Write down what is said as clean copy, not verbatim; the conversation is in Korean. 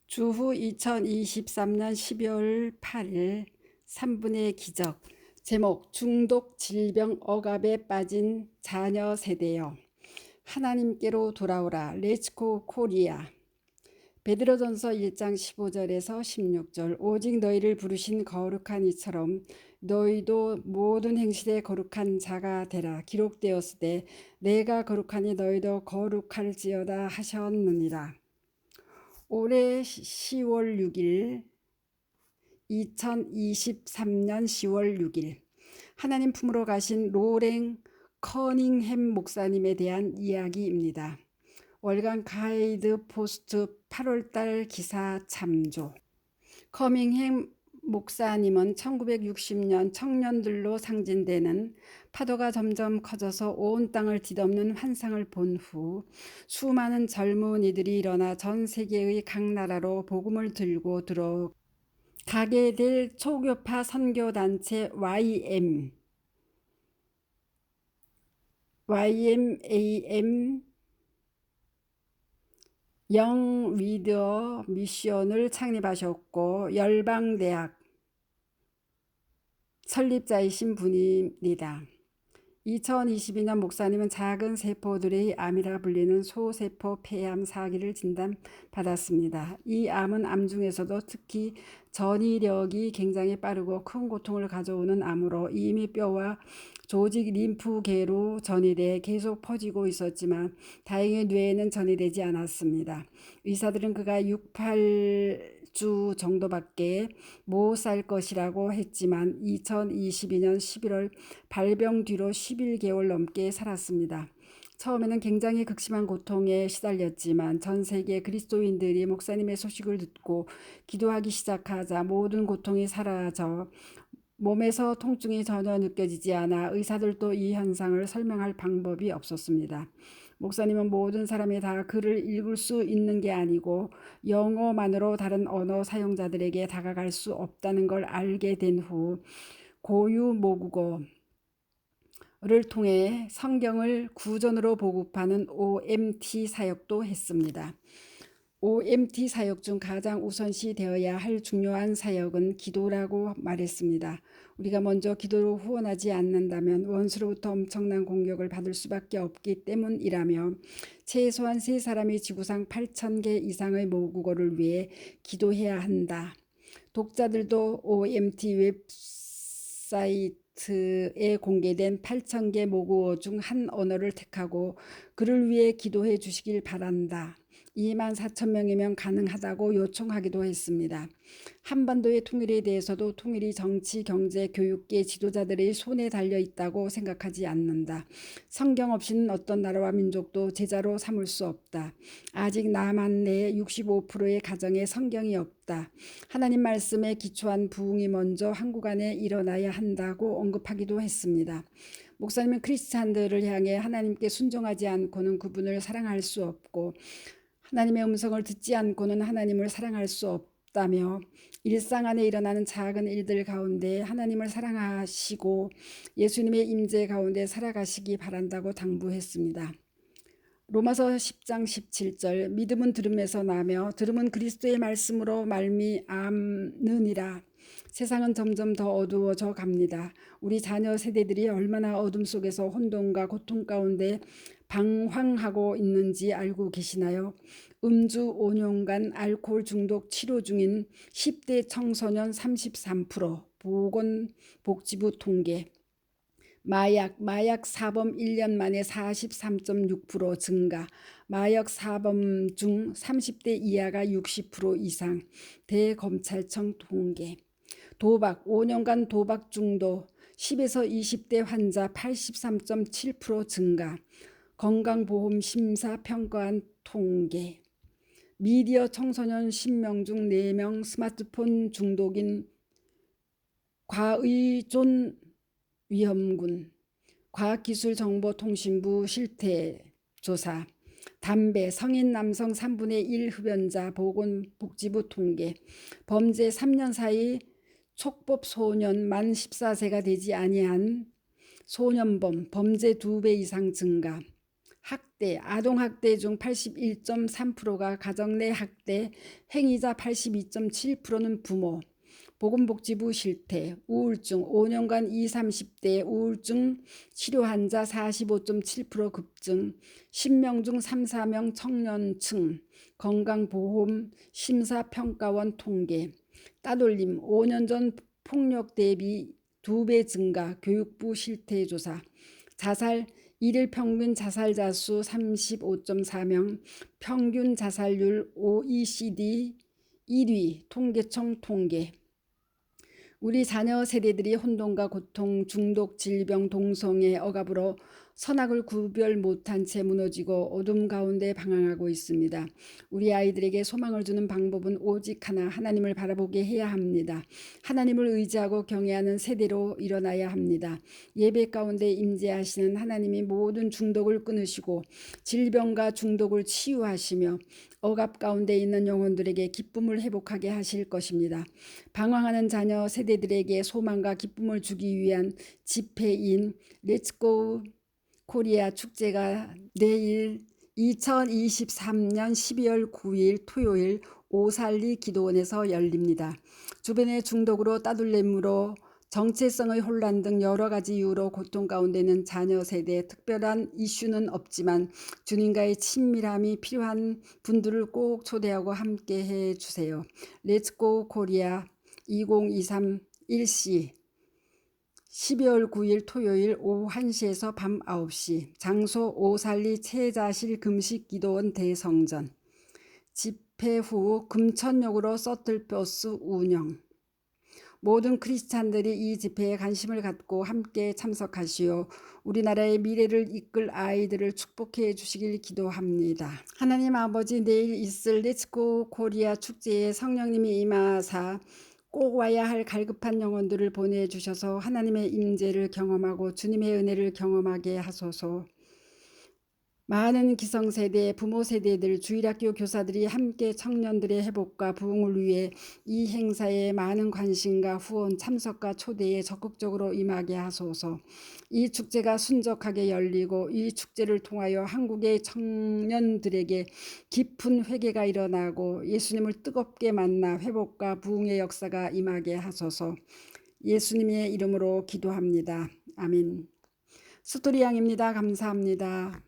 주후 2023년 12월 8일 3분의 기적. 제목 중독 질병 억압에 빠진 자녀 세대여 하나님께로 돌아오라. 렛츠고 코리아. 베드로전서 1장 15절에서 16절. 오직 너희를 부르신 거룩한 이처럼 너희도 모든 행실에 거룩한 자가 되라. 기록되었으되 내가 거룩하니 너희도 거룩할지어다 하셨느니라. 올해 10월 6일 2023년 10월 6일 하나님 품으로 가신 로랭 커닝햄 목사님에 대한 이야기입니다. 월간 가이드 포스트 8월달 기사 참조. 커밍햄 목사님은 1960년 청년들로 상징되는 파도가 점점 커져서 온 땅을 뒤덮는 환상을 본 후 수많은 젊은이들이 일어나 전 세계의 각 나라로 복음을 들고 들어가게 될 초교파 선교단체 YMAM 영 위드어 미션을 창립하셨고 열방대학 설립자이신 분입니다. 2022년 목사님은 작은 세포들의 암이라 불리는 소세포 폐암 사기를 진단받았습니다. 이 암은 암 중에서도 특히 전이력이 굉장히 빠르고 큰 고통을 가져오는 암으로 이미 뼈와 조직 림프계로 전이돼 계속 퍼지고 있었지만 다행히 뇌에는 전이되지 않았습니다. 의사들은 그가 8주 정도밖에 못 살 것이라고 했지만 2022년 11월 발병 뒤로 11개월 넘게 살았습니다. 처음에는 굉장히 극심한 고통에 시달렸지만 전 세계 그리스도인들이 목사님의 소식을 듣고 기도하기 시작하자 모든 고통이 사라져 몸에서 통증이 전혀 느껴지지 않아 의사들도 이 현상을 설명할 방법이 없었습니다. 목사님은 모든 사람이 다 글을 읽을 수 있는 게 아니고 영어만으로 다른 언어 사용자들에게 다가갈 수 없다는 걸 알게 된 후 고유 모국어를 통해 성경을 구전으로 보급하는 OMT 사역도 했습니다. OMT 사역 중 가장 우선시 되어야 할 중요한 사역은 기도라고 말했습니다. 우리가 먼저 기도로 후원하지 않는다면 원수로부터 엄청난 공격을 받을 수밖에 없기 때문이라며 최소한 3사람이 지구상 8,000개 이상의 모국어를 위해 기도해야 한다. 독자들도 OMT 웹사이트에 공개된 8,000개 모국어 중 한 언어를 택하고 그를 위해 기도해 주시길 바란다. 24,000명이면 가능하다고 요청하기도 했습니다. 한반도의 통일에 대해서도 통일이 정치, 경제, 교육계 지도자들의 손에 달려 있다고 생각하지 않는다. 성경 없이는 어떤 나라와 민족도 제자로 삼을 수 없다. 아직 남한 내 65%의 가정에 성경이 없다. 하나님 말씀에 기초한 부흥이 먼저 한국 안에 일어나야 한다고 언급하기도 했습니다. 목사님은 크리스찬들을 향해 하나님께 순종하지 않고는 그분을 사랑할 수 없고 하나님의 음성을 듣지 않고는 하나님을 사랑할 수 없다며 일상 안에 일어나는 작은 일들 가운데 하나님을 사랑하시고 예수님의 임재 가운데 살아가시기 바란다고 당부했습니다. 로마서 10장 17절 믿음은 들음에서 나며 들음은 그리스도의 말씀으로 말미암느니라. 세상은 점점 더 어두워져 갑니다. 우리 자녀 세대들이 얼마나 어둠 속에서 혼돈과 고통 가운데 방황하고 있는지 알고 계시나요? 음주 5년간 알코올 중독 치료 중인 10대 청소년 33%, 보건복지부 통계. 마약 사범 1년 만에 43.6% 증가, 마약 사범 중 30대 이하가 60% 이상, 대검찰청 통계. 도박 5년간 도박 중독 10에서 20대 환자 83.7% 증가, 건강보험 심사 평가원 통계. 미디어 청소년 10명 중 4명 스마트폰 중독인 과의존 위험군. 과학기술정보통신부 실태조사. 담배 성인 남성 3분의 1 흡연자 보건복지부 통계. 범죄 3년 사이 촉법 소년 만 14세가 되지 아니한 소년범 범죄 2배 이상 증가. 학대, 아동학대 중 81.3%가 가정 내 학대, 행위자 82.7%는 부모, 보건복지부 실태, 우울증, 5년간 20, 30대 우울증 치료 환자 45.7% 급증, 10명 중 3, 4명 청년층, 건강보험 심사평가원 통계, 따돌림, 5년 전 폭력 대비 2배 증가, 교육부 실태조사, 자살, 일일 평균 자살자 수 35.4명, 평균 자살률 OECD 1위, 통계청 통계. 우리 자녀 세대들이 혼돈과 고통, 중독, 질병, 동성애, 억압으로 선악을 구별 못한 채 무너지고 어둠 가운데 방황하고 있습니다. 우리 아이들에게 소망을 주는 방법은 오직 하나, 하나님을 바라보게 해야 합니다. 하나님을 의지하고 경외하는 세대로 일어나야 합니다. 예배 가운데 임재하시는 하나님이 모든 중독을 끊으시고 질병과 중독을 치유하시며 억압 가운데 있는 영혼들에게 기쁨을 회복하게 하실 것입니다. 방황하는 자녀 세대들에게 소망과 기쁨을 주기 위한 집회인 렛츠고 코리아 축제가 내일 2023년 12월 9일 토요일 오살리 기도원에서 열립니다. 주변의 중독으로 따돌림으로 정체성의 혼란 등 여러 가지 이유로 고통 가운데 있는 자녀 세대에 특별한 이슈는 없지만 주님과의 친밀함이 필요한 분들을 꼭 초대하고 함께 해주세요. 렛츠고 코리아 2023 일시 12월 9일 토요일 오후 1시에서 밤 9시, 장소 오살리 채자실 금식기도원 대성전, 집회 후 금천역으로 서틀버스 운영. 모든 크리스찬들이 이 집회에 관심을 갖고 함께 참석하시어 우리나라의 미래를 이끌 아이들을 축복해 주시길 기도합니다. 하나님 아버지, 내일 있을 렛츠고 코리아 축제에 성령님이 임하사 꼭 와야 할 갈급한 영혼들을 보내주셔서 하나님의 임재를 경험하고 주님의 은혜를 경험하게 하소서. 많은 기성세대, 부모세대들, 주일학교 교사들이 함께 청년들의 회복과 부흥을 위해 이 행사에 많은 관심과 후원, 참석과 초대에 적극적으로 임하게 하소서. 이 축제가 순적하게 열리고 이 축제를 통하여 한국의 청년들에게 깊은 회개가 일어나고 예수님을 뜨겁게 만나 회복과 부흥의 역사가 임하게 하소서. 예수님의 이름으로 기도합니다. 아멘. 스토리 양입니다. 감사합니다.